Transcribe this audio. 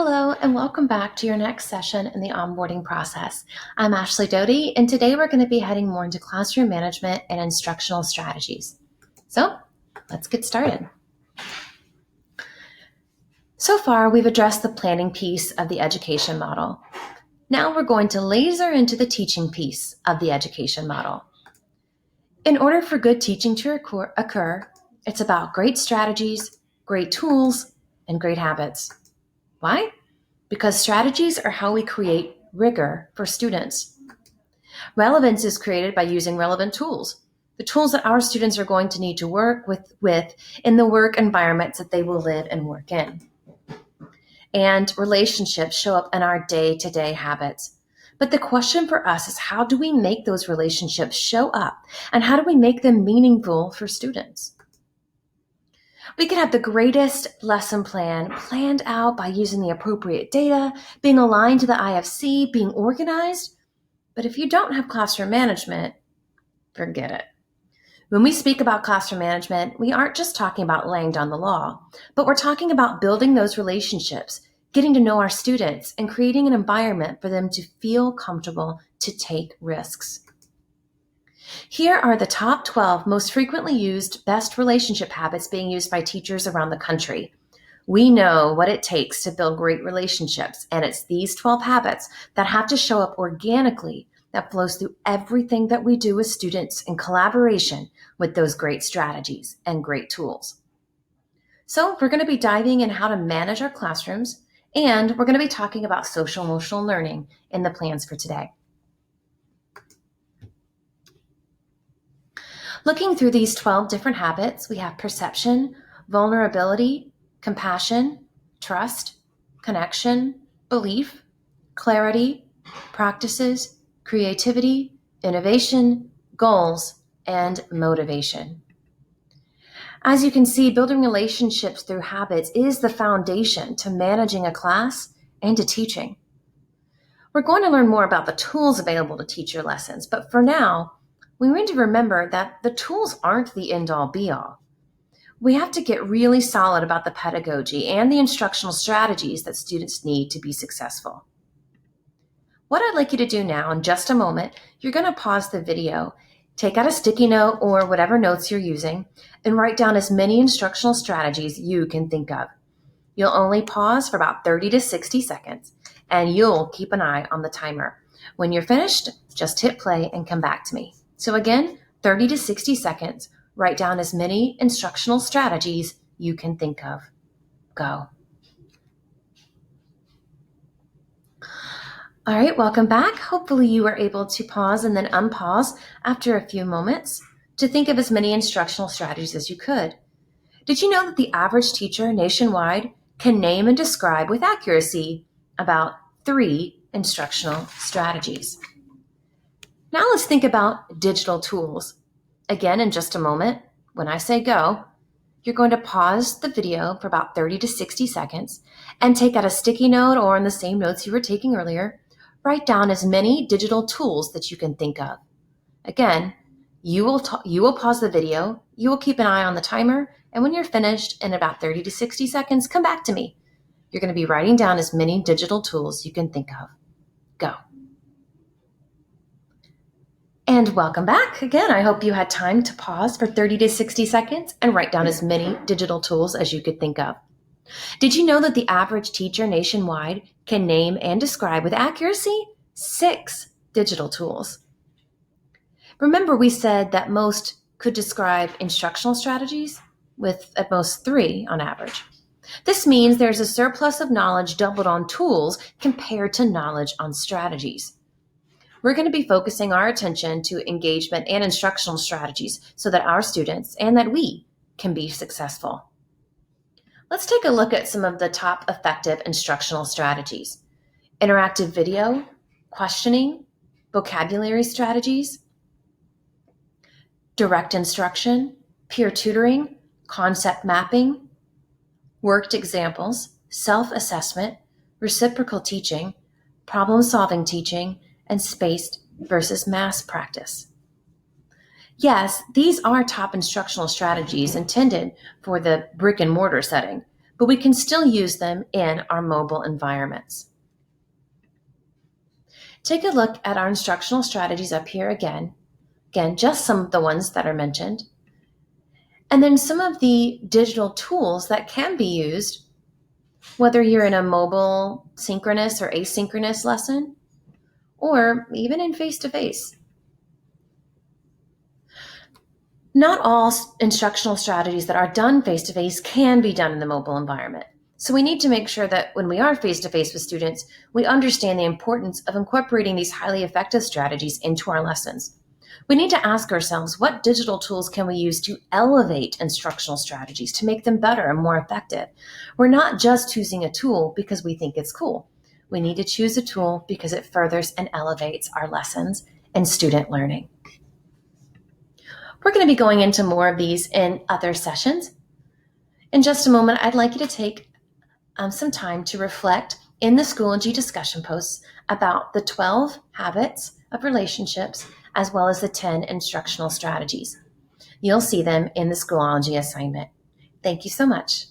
Hello, and welcome back to your next session in the onboarding process. I'm Ashley Doty, and today we're going to be heading more into classroom management and instructional strategies. So let's get started. So far, we've addressed the planning piece of the education model. Now we're going to laser into the teaching piece of the education model. In order for good teaching to occur, it's about great strategies, great tools, and great habits. Why? Because strategies are how we create rigor for students. Relevance is created by using relevant tools, the tools that our students are going to need to work with in the work environments that they will live and work in. And relationships show up in our day-to-day habits. But the question for us is, how do we make those relationships show up, and how do we make them meaningful for students? We could have the greatest lesson plan planned out by using the appropriate data, being aligned to the IFC, being organized. But if you don't have classroom management, forget it. When we speak about classroom management, we aren't just talking about laying down the law, but we're talking about building those relationships, getting to know our students, and creating an environment for them to feel comfortable to take risks. Here are the top 12 most frequently used best relationship habits being used by teachers around the country. We know what it takes to build great relationships, and it's these 12 habits that have to show up organically that flows through everything that we do with students in collaboration with those great strategies and great tools. So we're going to be diving in how to manage our classrooms, and we're going to be talking about social emotional learning in the plans for today. Looking through these 12 different habits, we have perception, vulnerability, compassion, trust, connection, belief, clarity, practices, creativity, innovation, goals, and motivation. As you can see, building relationships through habits is the foundation to managing a class and to teaching. We're going to learn more about the tools available to teach your lessons, but for now, we need to remember that the tools aren't the end-all be-all. We have to get really solid about the pedagogy and the instructional strategies that students need to be successful. What I'd like you to do now, in just a moment, you're going to pause the video, take out a sticky note or whatever notes you're using, and write down as many instructional strategies you can think of. You'll only pause for about 30 to 60 seconds, and you'll keep an eye on the timer. When you're finished, just hit play and come back to me. So again, 30 to 60 seconds, write down as many instructional strategies you can think of. Go. All right, welcome back. Hopefully you were able to pause and then unpause after a few moments to think of as many instructional strategies as you could. Did you know that the average teacher nationwide can name and describe with accuracy about 3 instructional strategies? Now let's think about digital tools. Again, in just a moment, when I say go, you're going to pause the video for about 30 to 60 seconds and take out a sticky note or in the same notes you were taking earlier, write down as many digital tools that you can think of. Again, you will pause the video, you will keep an eye on the timer, and when you're finished in about 30 to 60 seconds, come back to me. You're going to be writing down as many digital tools you can think of. Go. And welcome back. Again, I hope you had time to pause for 30 to 60 seconds and write down as many digital tools as you could think of. Did you know that the average teacher nationwide can name and describe with accuracy 6 digital tools? Remember, we said that most could describe instructional strategies with at most 3 on average. This means there's a surplus of knowledge doubled on tools compared to knowledge on strategies. We're going to be focusing our attention to engagement and instructional strategies so that our students and that we can be successful. Let's take a look at some of the top effective instructional strategies: interactive video, questioning, vocabulary strategies, direct instruction, peer tutoring, concept mapping, worked examples, self-assessment, reciprocal teaching, problem-solving teaching, and spaced versus mass practice. Yes, these are top instructional strategies intended for the brick and mortar setting, but we can still use them in our mobile environments. Take a look at our instructional strategies up here again. Again, just some of the ones that are mentioned. And then some of the digital tools that can be used, whether you're in a mobile synchronous or asynchronous lesson, or even in face-to-face. Not all instructional strategies that are done face-to-face can be done in the mobile environment. So we need to make sure that when we are face-to-face with students, we understand the importance of incorporating these highly effective strategies into our lessons. We need to ask ourselves, what digital tools can we use to elevate instructional strategies, to make them better and more effective? We're not just choosing a tool because we think it's cool. We need to choose a tool because it furthers and elevates our lessons and student learning. We're going to be going into more of these in other sessions. In just a moment, I'd like you to take some time to reflect in the Schoology discussion posts about the 12 habits of relationships as well as the 10 instructional strategies. You'll see them in the Schoology assignment. Thank you so much.